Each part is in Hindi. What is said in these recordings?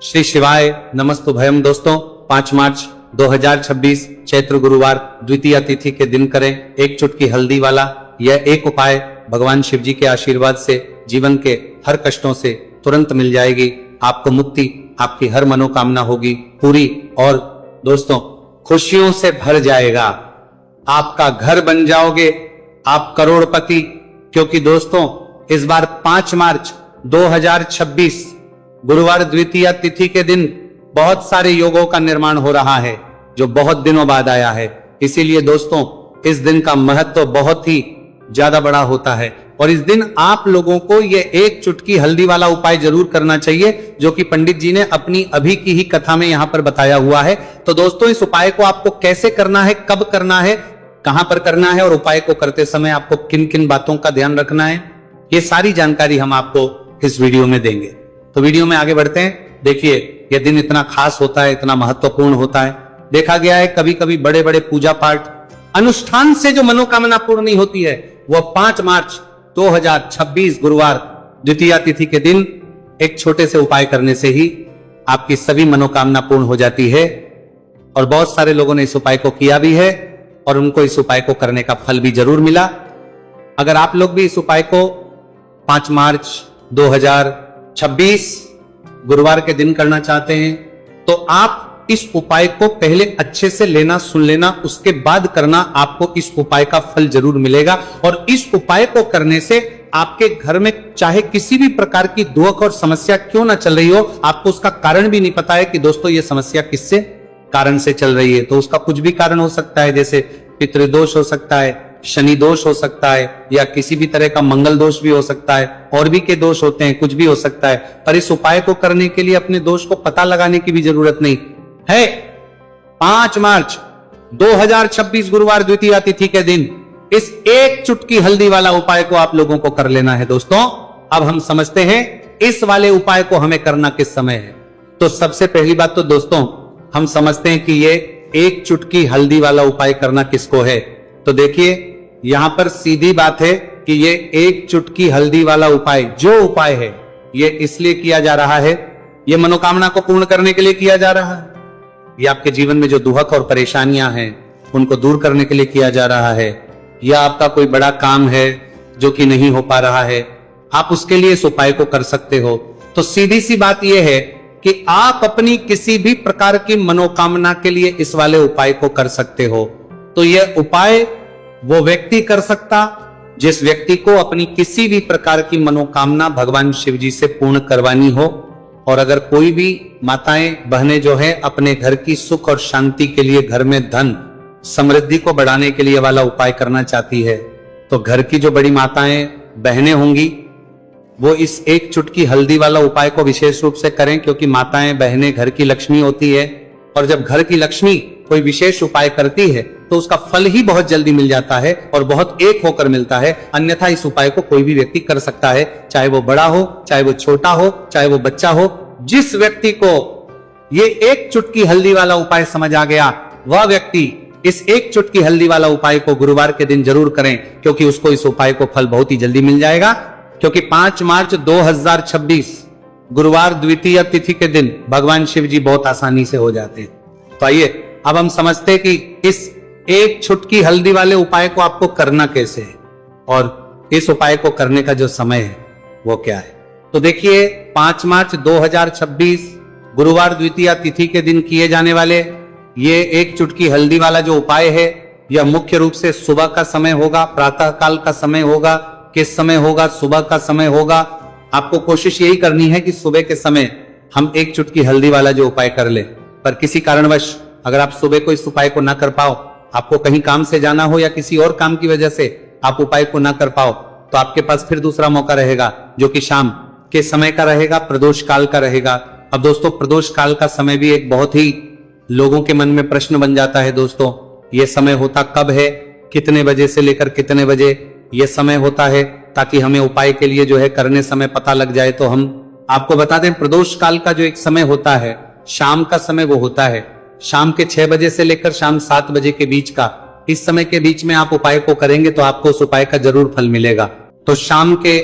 श्री शिवाय नमस्तुभयम। दोस्तों 5 मार्च 2026 चैत्र गुरुवार द्वितीया तिथि के दिन करें एक चुटकी हल्दी वाला यह एक उपाय। भगवान शिव जी के आशीर्वाद से जीवन के हर कष्टों से तुरंत मिल जाएगी आपको मुक्ति, आपकी हर मनोकामना होगी पूरी और दोस्तों खुशियों से भर जाएगा। आपका घर बन जाओगे, आप करोड़पति। क्योंकि दोस्तों इस बार 5 मार्च 2026 गुरुवार द्वितीया तिथि के दिन बहुत सारे योगों का निर्माण हो रहा है जो बहुत दिनों बाद आया है। इसीलिए दोस्तों इस दिन का महत्व बहुत ही ज्यादा बड़ा होता है और इस दिन आप लोगों को यह एक चुटकी हल्दी वाला उपाय जरूर करना चाहिए जो कि पंडित जी ने अपनी अभी की ही कथा में यहां पर बताया हुआ है। तो दोस्तों इस उपाय को आपको कैसे करना है, कब करना है, कहां पर करना है और उपाय को करते समय आपको किन किन बातों का ध्यान रखना है, ये सारी जानकारी हम आपको इस वीडियो में देंगे। तो वीडियो में आगे बढ़ते हैं। देखिए यह दिन इतना खास होता है, इतना महत्वपूर्ण होता है। देखा गया है कभी कभी बड़े बड़े पूजा पाठ अनुष्ठान से जो मनोकामना पूर्ण नहीं होती है वह 5 मार्च 2026 गुरुवार द्वितीया तिथि के दिन एक छोटे से उपाय करने से ही आपकी सभी मनोकामना पूर्ण हो जाती है। और बहुत सारे लोगों ने इस उपाय को किया भी है और उनको इस उपाय को करने का फल भी जरूर मिला। अगर आप लोग भी इस उपाय को 5 मार्च 2026 गुरुवार के दिन करना चाहते हैं तो आप इस उपाय को पहले अच्छे से लेना, सुन लेना, उसके बाद करना। आपको इस उपाय का फल जरूर मिलेगा और इस उपाय को करने से आपके घर में चाहे किसी भी प्रकार की दुख और समस्या क्यों ना चल रही हो, आपको उसका कारण भी नहीं पता है कि दोस्तों ये समस्या किससे कारण से चल रही है। तो उसका कुछ भी कारण हो सकता है, जैसे पितृदोष हो सकता है, शनि दोष हो सकता है या किसी भी तरह का मंगल दोष भी हो सकता है, और भी के दोष होते हैं, कुछ भी हो सकता है। पर इस उपाय को करने के लिए अपने दोष को पता लगाने की भी जरूरत नहीं है। 5 मार्च 2026 गुरुवार द्वितीया तिथि के दिन इस एक चुटकी हल्दी वाला उपाय को आप लोगों को कर लेना है। दोस्तों अब हम समझते हैं इस वाले उपाय को हमें करना किस समय है। तो सबसे पहली बात तो दोस्तों हम समझते हैं कि ये एक चुटकी हल्दी वाला उपाय करना किसको है। तो देखिए यहां पर सीधी बात है कि ये एक चुटकी हल्दी वाला उपाय जो उपाय है ये इसलिए किया जा रहा है, ये मनोकामना को पूर्ण करने के लिए किया जा रहा है, ये आपके जीवन में जो दुख और परेशानियां हैं उनको दूर करने के लिए किया जा रहा है, या आपका कोई बड़ा काम है जो कि नहीं हो पा रहा है, आप उसके लिए इस उपाय को कर सकते हो। तो सीधी सी बात यह है कि आप अपनी किसी भी प्रकार की मनोकामना के लिए इस वाले उपाय को कर सकते हो। तो यह उपाय वो व्यक्ति कर सकता जिस व्यक्ति को अपनी किसी भी प्रकार की मनोकामना भगवान शिव जी से पूर्ण करवानी हो। और अगर कोई भी माताएं बहनें जो है अपने घर की सुख और शांति के लिए, घर में धन समृद्धि को बढ़ाने के लिए वाला उपाय करना चाहती है तो घर की जो बड़ी माताएं बहनें होंगी वो इस एक चुटकी हल्दी वाला उपाय को विशेष रूप से करें, क्योंकि माताएं बहनें घर की लक्ष्मी होती है और जब घर की लक्ष्मी कोई विशेष उपाय करती है तो उसका फल ही बहुत जल्दी मिल जाता है और बहुत एक होकर मिलता है। अन्यथा इस उपाय को कोई भी व्यक्ति कर सकता है, चाहे वो बड़ा हो, चाहे वो छोटा हो, चाहे वो बच्चा हो। जिस व्यक्ति को ये एक चुटकी हल्दी वाला उपाय समझ आ गया वह व्यक्ति इस एक चुटकी हल्दी वाला उपाय को गुरुवार के दिन जरूर करें, क्योंकि उसको इस उपाय को फल बहुत ही जल्दी मिल जाएगा। क्योंकि 5 मार्च 2026 गुरुवार द्वितीय तिथि के दिन भगवान शिव जी बहुत आसानी से हो जाते हैं। तो आइए अब हम समझते हैं कि इस एक चुटकी हल्दी वाले उपाय को आपको करना कैसे है और इस उपाय को करने का जो समय है वो क्या है। तो देखिए 5 मार्च 2026 गुरुवार द्वितीया तिथि के दिन किए जाने वाले ये एक चुटकी हल्दी वाला जो उपाय है यह मुख्य रूप से सुबह का समय होगा, प्रातः काल का समय होगा। किस समय होगा? सुबह का समय होगा। आपको कोशिश यही करनी है कि सुबह के समय हम एक चुटकी हल्दी वाला जो उपाय कर ले। पर किसी कारणवश अगर आप सुबह को इस उपाय को ना कर पाओ, आपको कहीं काम से जाना हो या किसी और काम की वजह से आप उपाय को ना कर पाओ, तो आपके पास फिर दूसरा मौका रहेगा जो कि शाम के समय का रहेगा, प्रदोष काल का रहेगा। अब दोस्तों प्रदोष काल का समय भी एक बहुत ही लोगों के मन में प्रश्न बन जाता है। दोस्तों ये समय होता कब है, कितने बजे से लेकर कितने बजे ये समय होता है, ताकि हमें उपाय के लिए जो है करने समय पता लग जाए। तो हम आपको बता दें प्रदोष काल का जो एक समय होता है, शाम का समय वो होता है शाम के 6 बजे से लेकर शाम 7 बजे के बीच का। इस समय के बीच में आप उपाय को करेंगे तो आपको उस उपाय का जरूर फल मिलेगा। तो शाम के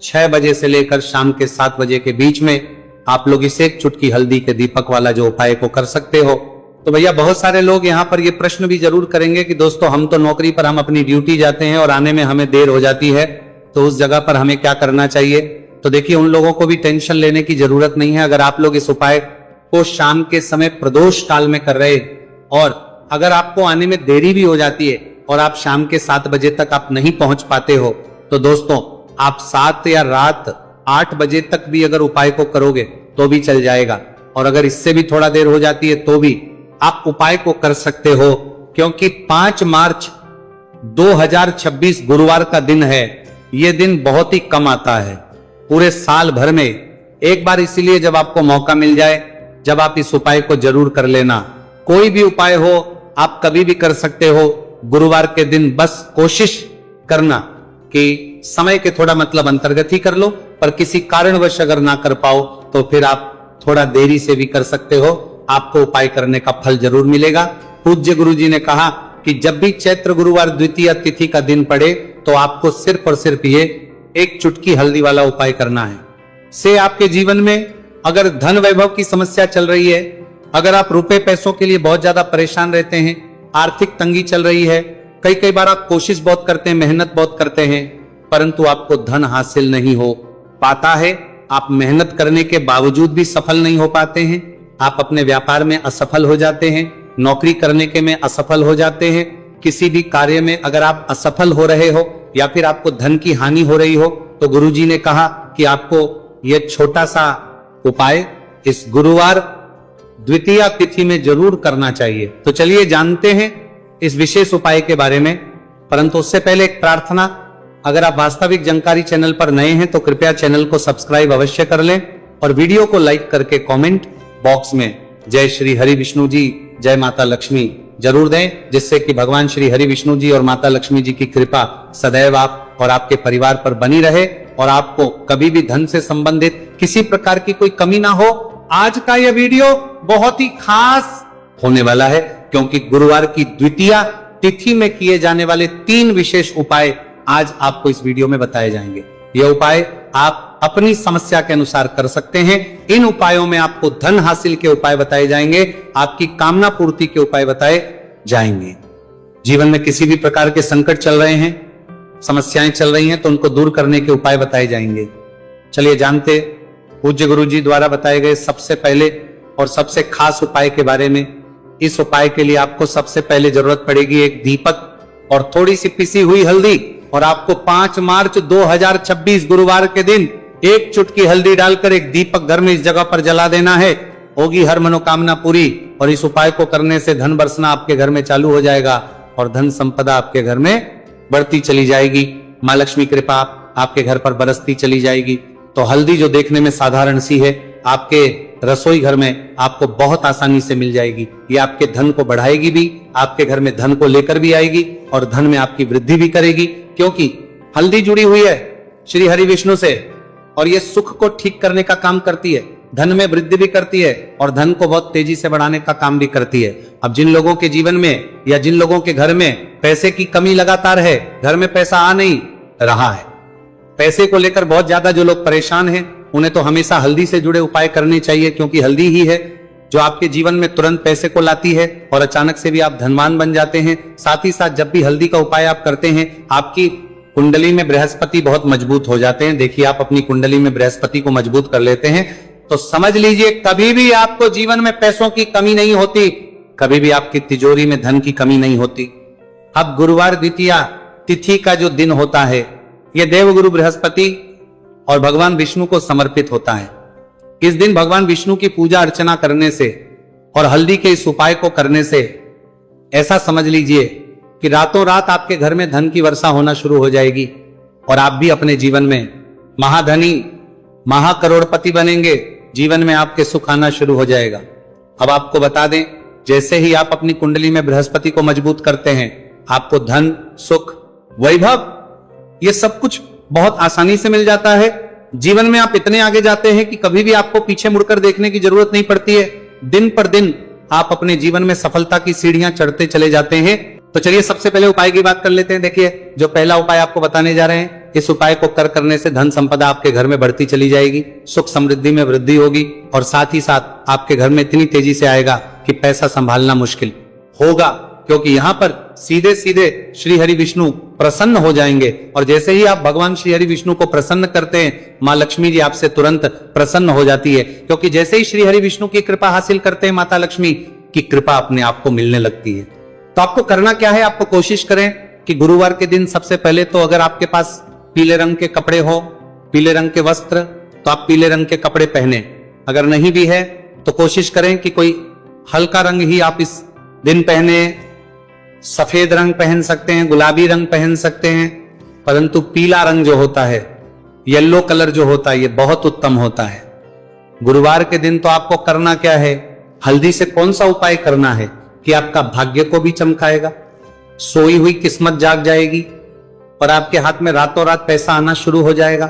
6 बजे से लेकर शाम के 7 बजे के बीच में आप लोग इस एक चुटकी हल्दी के दीपक वाला जो उपाय को कर सकते हो। तो भैया बहुत सारे लोग यहाँ पर ये प्रश्न भी जरूर करेंगे कि दोस्तों हम तो नौकरी पर हम अपनी ड्यूटी जाते हैं और आने में हमें देर हो जाती है, तो उस जगह पर हमें क्या करना चाहिए। तो देखिए उन लोगों को भी टेंशन लेने की जरूरत नहीं है। अगर आप लोग इस उपाय को शाम के समय प्रदोष काल में कर रहे और अगर आपको आने में देरी भी हो जाती है और आप शाम के 7 बजे तक आप नहीं पहुंच पाते हो, तो दोस्तों आप 7 या रात 8 बजे तक भी अगर उपाय को करोगे तो भी चल जाएगा। और अगर इससे भी थोड़ा देर हो जाती है तो भी आप उपाय को कर सकते हो, क्योंकि 5 मार्च 2026 गुरुवार का दिन है। यह दिन बहुत ही कम आता है पूरे साल भर में, एक बार इसीलिए जब आपको मौका मिल जाए जब आप इस उपाय को जरूर कर लेना। कोई भी उपाय हो आप कभी भी कर सकते हो, गुरुवार के दिन बस कोशिश करना कि समय के थोड़ा मतलब अंतर्गत ही कर लो, पर किसी कारणवश अगर ना कर पाओ तो फिर आप थोड़ा देरी से भी कर सकते हो, आपको उपाय करने का फल जरूर मिलेगा। पूज्य गुरुजी ने कहा कि जब भी चैत्र गुरुवार द्वितीय तिथि का दिन पड़े तो आपको सिर्फ और सिर्फ ये एक चुटकी हल्दी वाला उपाय करना है। से आपके जीवन में अगर धन वैभव की समस्या चल रही है, अगर आप रुपए पैसों के लिए बहुत ज्यादा परेशान रहते हैं, आर्थिक तंगी चल रही है, कई बार आप कोशिश बहुत करते हैं, मेहनत बहुत करते हैं, परंतु आपको धन हासिल नहीं हो पाता है, आप मेहनत करने के बावजूद भी सफल नहीं हो पाते हैं, आप अपने व्यापार में असफल हो जाते हैं, नौकरी करने के में असफल हो जाते हैं, किसी भी कार्य में अगर आप असफल हो रहे हो या फिर आपको धन की हानि हो रही हो, तो गुरुजी ने कहा कि आपको यह छोटा सा उपाय इस गुरुवार द्वितीय तिथि में जरूर करना चाहिए। तो चलिए जानते हैं इस विशेष उपाय के बारे में, परंतु उससे पहले एक प्रार्थना, अगर आप वास्तविक जानकारी चैनल पर नए हैं तो कृपया चैनल को सब्सक्राइब अवश्य कर लें और वीडियो को लाइक करके कमेंट बॉक्स में जय श्री हरि विष्णु जी, जय माता लक्ष्मी जरूर दें, जिससे कि भगवान श्री हरि विष्णु जी और माता लक्ष्मी जी की कृपा सदैव आप और आपके परिवार पर बनी रहे और आपको कभी भी धन से संबंधित किसी प्रकार की कोई कमी ना हो। आज का यह वीडियो बहुत ही खास होने वाला है, क्योंकि गुरुवार की द्वितीय तिथि में किए जाने वाले 3 विशेष उपाय आज आपको इस वीडियो में बताए जाएंगे। ये उपाय आप अपनी समस्या के अनुसार कर सकते हैं। इन उपायों में आपको धन हासिल के उपाय बताए जाएंगे, आपकी कामना पूर्ति के उपाय बताए जाएंगे। जीवन में किसी भी प्रकार के संकट चल रहे हैं, समस्याएं चल रही हैं, तो उनको दूर करने के उपाय बताए जाएंगे। चलिए जानते पूज्य गुरुजी द्वारा बताए गए सबसे पहले और सबसे खास उपाय के बारे में। इस उपाय के लिए आपको सबसे पहले जरूरत पड़ेगी एक दीपक और थोड़ी सी पिसी हुई हल्दी, और आपको 5 मार्च 2026 गुरुवार के दिन एक चुटकी हल्दी डालकर एक दीपक घर में इस जगह पर जला देना है। होगी हर मनोकामना पूरी, और इस उपाय को करने से धन बरसना आपके घर में चालू हो जाएगा और धन संपदा आपके घर में बढ़ती चली जाएगी। माँ लक्ष्मी कृपा आपके घर पर बरसती चली जाएगी। तो हल्दी जो देखने में साधारण सी है, आपके रसोई घर में आपको बहुत आसानी से मिल जाएगी। ये आपके धन को बढ़ाएगी भी, आपके घर में धन को लेकर भी आएगी और धन में आपकी वृद्धि भी करेगी, क्योंकि हल्दी जुड़ी हुई है श्री हरि विष्णु से और ये सुख को ठीक करने का काम करती है, धन में वृद्धि भी करती है और धन को बहुत तेजी से बढ़ाने का काम भी करती है। अब जिन लोगों के जीवन में या जिन लोगों के घर में पैसे की कमी लगातार है, घर में पैसा आ नहीं रहा है, पैसे को लेकर बहुत ज्यादा जो लोग परेशान हैं, उन्हें तो हमेशा हल्दी से जुड़े उपाय करने चाहिए, क्योंकि हल्दी ही है जो आपके जीवन में तुरंत पैसे को लाती है और अचानक से भी आप धनवान बन जाते हैं। साथ ही साथ जब भी हल्दी का उपाय आप करते हैं, आपकी कुंडली में बृहस्पति बहुत मजबूत हो जाते हैं। देखिए आप अपनी कुंडली में बृहस्पति को मजबूत कर लेते हैं तो समझ लीजिए कभी भी आपको जीवन में पैसों की कमी नहीं होती, कभी भी आपकी तिजोरी में धन की कमी नहीं होती। अब गुरुवार द्वितीय तिथि का जो दिन होता है, यह देवगुरु बृहस्पति और भगवान विष्णु को समर्पित होता है। इस दिन भगवान विष्णु की पूजा अर्चना करने से और हल्दी के इस उपाय को करने से ऐसा समझ लीजिए कि रातों रात आपके घर में धन की वर्षा होना शुरू हो जाएगी और आप भी अपने जीवन में महाधनी महाकरोड़पति बनेंगे। जीवन में आपके सुख आना शुरू हो जाएगा। अब आपको बता दें, जैसे ही आप अपनी कुंडली में बृहस्पति को मजबूत करते हैं, आपको धन, सुख, वैभव ये सब कुछ बहुत आसानी से मिल जाता है। जीवन में आप इतने आगे जाते हैं कि कभी भी आपको पीछे मुड़कर देखने की जरूरत नहीं पड़ती है। दिन पर दिन आप अपने जीवन में सफलता की सीढ़ियां चढ़ते चले जाते हैं। तो चलिए सबसे पहले उपाय की बात कर लेते हैं। देखिए जो पहला उपाय आपको बताने जा रहे हैं, इस उपाय को करने से धन संपदा आपके घर में बढ़ती चली जाएगी, सुख समृद्धि में वृद्धि होगी और साथ ही साथ आपके घर में इतनी तेजी से आएगा कि पैसा संभालना मुश्किल होगा, क्योंकि यहाँ पर सीधे सीधे श्री हरि विष्णु प्रसन्न हो जाएंगे। और जैसे ही आप भगवान श्री हरि विष्णु को प्रसन्न करते हैं, माँ लक्ष्मी जी आपसे तुरंत प्रसन्न हो जाती है, क्योंकि जैसे ही श्री हरि विष्णु की कृपा हासिल करते हैं, माता लक्ष्मी की कृपा अपने आप को मिलने लगती है। तो आपको करना क्या है, आपको कोशिश करें कि गुरुवार के दिन सबसे पहले तो अगर आपके पास पीले रंग के कपड़े हो, पीले रंग के वस्त्र, तो आप पीले रंग के कपड़े पहने। अगर नहीं भी है तो कोशिश करें कि कोई हल्का रंग ही आप इस दिन पहने। सफेद रंग पहन सकते हैं, गुलाबी रंग पहन सकते हैं, परंतु पीला रंग जो होता है, येलो कलर जो होता है, ये बहुत उत्तम होता है। गुरुवार के दिन तो आपको करना क्या है, हल्दी से कौन सा उपाय करना है कि आपका भाग्य को भी चमकाएगा, सोई हुई किस्मत जाग जाएगी और आपके हाथ में रातों रात पैसा आना शुरू हो जाएगा।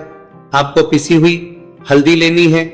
आपको पिसी हुई हल्दी लेनी है।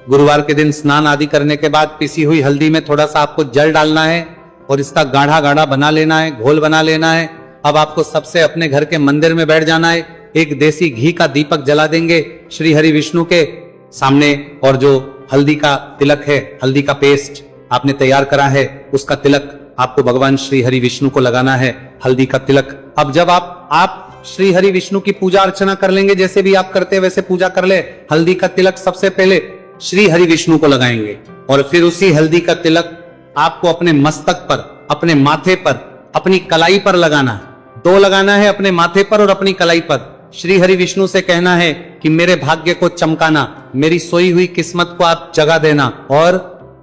गुरुवार के दिन स्नान आदि करने के बाद पिसी हुई हल्दी में थोड़ा सा आपको जल डालना है और इसका गाढ़ा गाढ़ा बना लेना है, घोल बना लेना है। अब आपको सबसे अपने घर के मंदिर में बैठ जाना है, एक देसी घी का दीपक जला देंगे श्री हरि विष्णु के सामने, और जो हल्दी का तिलक है, हल्दी का पेस्ट आपने तैयार करा है, उसका तिलक आपको भगवान श्री हरि विष्णु को लगाना है, हल्दी का तिलक। अब जब आप श्री हरि विष्णु की पूजा अर्चना कर लेंगे, जैसे भी आप करते हैं वैसे पूजा कर ले। हल्दी का तिलक सबसे पहले श्री हरि विष्णु को लगाएंगे और फिर उसी हल्दी का तिलक आपको अपने मस्तक पर, अपने माथे पर, अपनी कलाई पर लगाना है। दो लगाना है, अपने माथे पर और अपनी कलाई पर। श्री हरि विष्णु से कहना है कि मेरे भाग्य को चमकाना, मेरी सोई हुई किस्मत को आप जगा देना और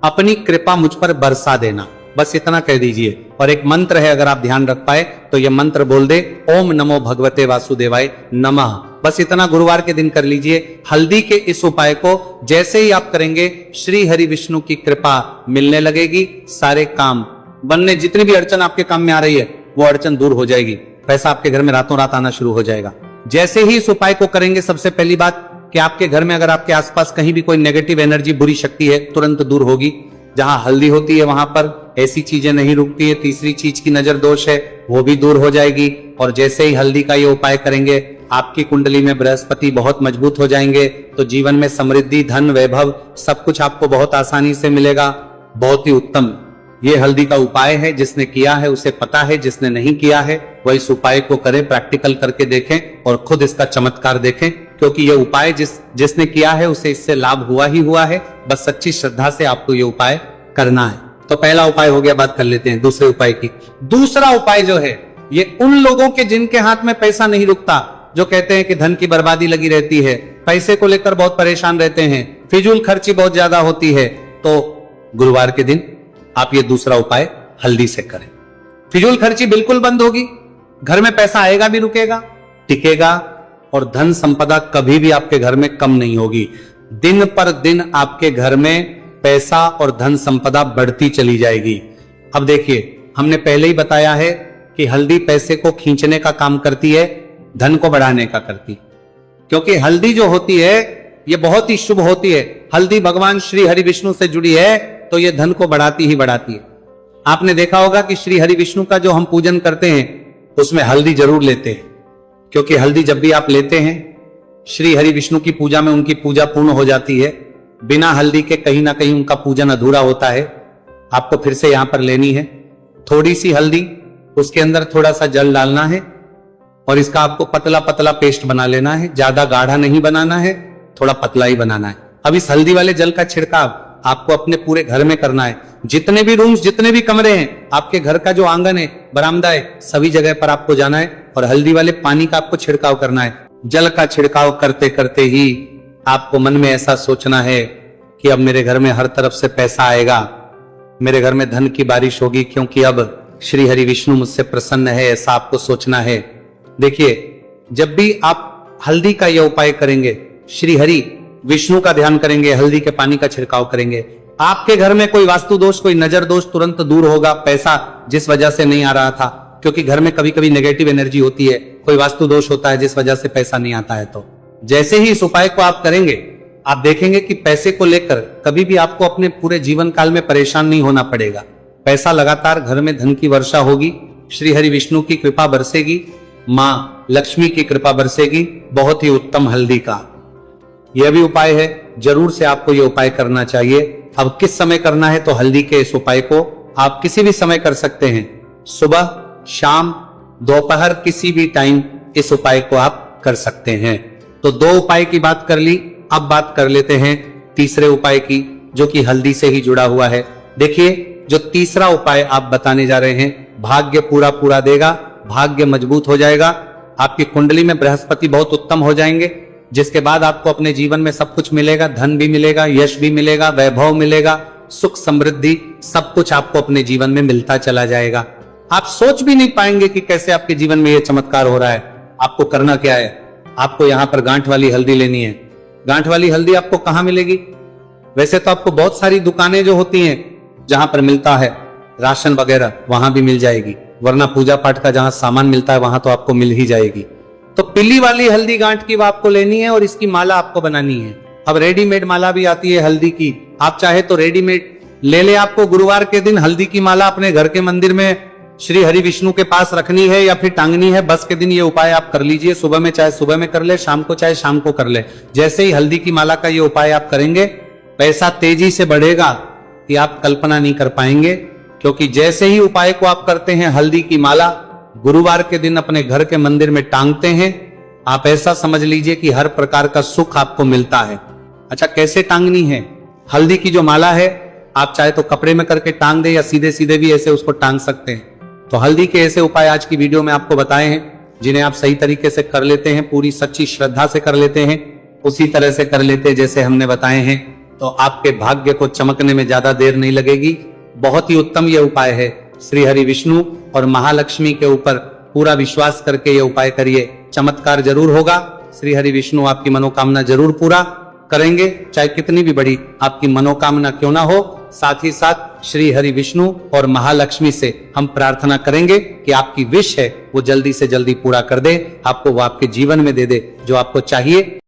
अपनी कृपा मुझ पर बरसा देना। बस इतना कह दीजिए। और एक मंत्र है, अगर आप ध्यान रख पाए तो ये मंत्र बोल दे, ओम नमो भगवते वासुदेवाय नमः। बस इतना गुरुवार के दिन कर लीजिए। हल्दी के इस उपाय को जैसे ही आप करेंगे, श्री हरि विष्णु की कृपा मिलने लगेगी, सारे काम बनने, जितनी भी अड़चन आपके काम में आ रही है वो अड़चन दूर हो जाएगी, पैसा आपके घर में रातों रात आना शुरू हो जाएगा। जैसे ही इस उपाय को करेंगे, सबसे पहली बात कि आपके घर में अगर आपके आसपास कहीं भी कोई नेगेटिव एनर्जी, बुरी शक्ति है, तुरंत दूर होगी। जहां हल्दी होती है वहां पर ऐसी चीजें नहीं रुकती है। तीसरी चीज की नजर दोष है, वो भी दूर हो जाएगी। और जैसे ही हल्दी का ये उपाय करेंगे, आपकी कुंडली में बृहस्पति बहुत मजबूत हो जाएंगे, तो जीवन में समृद्धि, धन, वैभव सब कुछ आपको बहुत आसानी से मिलेगा। बहुत ही उत्तम ये हल्दी का उपाय है। जिसने किया है उसे पता है, जिसने नहीं किया है वह इस उपाय को करे, प्रैक्टिकल करके देखें और खुद इसका चमत्कार देखें, क्योंकि ये उपाय जिसने किया है उसे इससे लाभ हुआ ही हुआ है। बस सच्ची श्रद्धा से आपको ये उपाय करना है। तो पहला उपाय हो गया, बात कर लेते हैं दूसरे उपाय की। दूसरा उपाय जो है, ये उन लोगों के जिनके हाथ में पैसा नहीं रुकता, जो कहते हैं कि धन की बर्बादी लगी रहती है, पैसे को लेकर बहुत परेशान रहते हैं, फिजूल खर्ची बहुत ज्यादा होती है, तो गुरुवार के दिन आप ये दूसरा उपाय हल्दी से करें। फिजूल खर्ची बिल्कुल बंद होगी, घर में पैसा आएगा भी, रुकेगा, टिकेगा, और धन संपदा कभी भी आपके घर में कम नहीं होगी। दिन पर दिन आपके घर में पैसा और धन संपदा बढ़ती चली जाएगी। अब देखिए, हमने पहले ही बताया है कि हल्दी पैसे को खींचने का काम करती है, धन को बढ़ाने का करती, क्योंकि हल्दी जो होती है ये बहुत ही शुभ होती है। हल्दी भगवान श्री हरि विष्णु से जुड़ी है, तो ये धन को बढ़ाती ही बढ़ाती है। आपने देखा होगा कि श्री हरि विष्णु का जो हम पूजन करते हैं उसमें हल्दी जरूर लेते हैं, क्योंकि हल्दी जब भी आप लेते हैं, श्री हरि विष्णु की पूजा में उनकी पूजा पूर्ण हो जाती है। बिना हल्दी के कहीं ना कहीं उनका पूजन अधूरा होता है। आपको फिर से यहां पर लेनी है थोड़ी सी हल्दी, उसके अंदर थोड़ा सा जल डालना है और इसका आपको पतला पतला पेस्ट बना लेना है। ज्यादा गाढ़ा नहीं बनाना है, थोड़ा पतला ही बनाना है। अब इस हल्दी वाले जल का छिड़काव आपको अपने पूरे घर में करना है। जितने भी रूम्स, जितने भी कमरे हैं, आपके घर का जो आंगन है, बरामदा है, सभी जगह पर आपको जाना है और हल्दी वाले पानी का आपको छिड़काव करना है। जल का छिड़काव करते करते ही आपको मन में ऐसा सोचना है कि अब मेरे घर में हर तरफ से पैसा आएगा, मेरे घर में धन की बारिश होगी, क्योंकि अब श्री हरि विष्णु मुझसे प्रसन्न है, ऐसा आपको सोचना है। देखिए, जब भी आप हल्दी का यह उपाय करेंगे, श्री हरि विष्णु का ध्यान करेंगे, हल्दी के पानी का छिड़काव करेंगे, आपके घर में कोई वास्तु दोष, कोई नजर दोष तुरंत दूर होगा। पैसा जिस वजह से नहीं आ रहा था, क्योंकि घर में कभी कभी नेगेटिव एनर्जी होती है, कोई वास्तु दोष होता है जिस वजह से पैसा नहीं आता है, तो जैसे ही इस उपाय को आप करेंगे, आप देखेंगे कि पैसे को लेकर कभी भी आपको अपने पूरे जीवन काल में परेशान नहीं होना पड़ेगा। पैसा लगातार घर में, धन की वर्षा होगी श्री हरि विष्णु की कृपा बरसेगी, माँ लक्ष्मी की कृपा बरसेगी। बहुत ही उत्तम हल्दी का यह भी उपाय है, जरूर से आपको यह उपाय करना चाहिए। अब किस समय करना है, तो हल्दी के इस उपाय को आप किसी भी समय कर सकते हैं, सुबह, शाम, दोपहर, किसी भी टाइम इस उपाय को आप कर सकते हैं। तो दो उपाय की बात कर ली, अब बात कर लेते हैं तीसरे उपाय की, जो कि हल्दी से ही जुड़ा हुआ है। देखिए, जो तीसरा उपाय आप बताने जा रहे हैं, भाग्य पूरा पूरा देगा, भाग्य मजबूत हो जाएगा, आपकी कुंडली में बृहस्पति बहुत उत्तम हो जाएंगे, जिसके बाद आपको अपने जीवन में सब कुछ मिलेगा, धन भी मिलेगा, यश भी मिलेगा, वैभव मिलेगा, सुख समृद्धि सब कुछ आपको अपने जीवन में मिलता चला जाएगा। आप सोच भी नहीं पाएंगे कि कैसे आपके जीवन में यह चमत्कार हो रहा है। आपको करना क्या है, आपको यहां पर गांठ वाली हल्दी लेनी है। गांठ वाली हल्दी आपको कहां मिलेगी? वैसे तो आपको बहुत सारी दुकानें जो होती हैं जहां पर मिलता है राशन वगैरह, वहां भी मिल जाएगी, वरना पूजा पाठ का जहां सामान मिलता है वहां तो आपको मिल ही जाएगी। तो पीली वाली हल्दी गांठ की वो आपको लेनी है और इसकी माला आपको बनानी है। अब रेडीमेड माला भी आती है हल्दी की, आप चाहे तो रेडीमेड ले ले। आपको गुरुवार के दिन हल्दी की माला अपने घर के मंदिर में श्री हरि विष्णु के पास रखनी है या फिर टांगनी है। बस के दिन ये उपाय आप कर लीजिए, सुबह में चाहे सुबह में कर ले, शाम को चाहे शाम को कर ले। जैसे ही हल्दी की माला का ये उपाय आप करेंगे, पैसा तेजी से बढ़ेगा कि आप कल्पना नहीं कर पाएंगे। क्योंकि जैसे ही उपाय को आप करते हैं, हल्दी की माला गुरुवार के दिन अपने घर के मंदिर में टांगते हैं, आप ऐसा समझ लीजिए कि हर प्रकार का सुख आपको मिलता है। अच्छा, कैसे टांगनी है? हल्दी की जो माला है, आप चाहे तो कपड़े में करके टांग दे या सीधे सीधे भी ऐसे उसको टांग सकते हैं। तो हल्दी के ऐसे उपाय आज की वीडियो में आपको बताए हैं, जिन्हें आप सही तरीके से कर लेते हैं, पूरी सच्ची श्रद्धा से कर लेते हैं, उसी तरह से कर लेते हैं जैसे हमने बताए हैं, तो आपके भाग्य को चमकने में ज्यादा देर नहीं लगेगी। बहुत ही उत्तम यह उपाय है। श्री हरि विष्णु और महालक्ष्मी के ऊपर पूरा विश्वास करके यह उपाय करिए, चमत्कार जरूर होगा। श्री हरि विष्णु आपकी मनोकामना जरूर पूरा करेंगे, चाहे कितनी भी बड़ी आपकी मनोकामना क्यों ना हो। साथ ही साथ श्री हरि विष्णु और महालक्ष्मी से हम प्रार्थना करेंगे कि आपकी विश है वो जल्दी से जल्दी पूरा कर दे, आपको वो आपके जीवन में दे दे जो आपको चाहिए।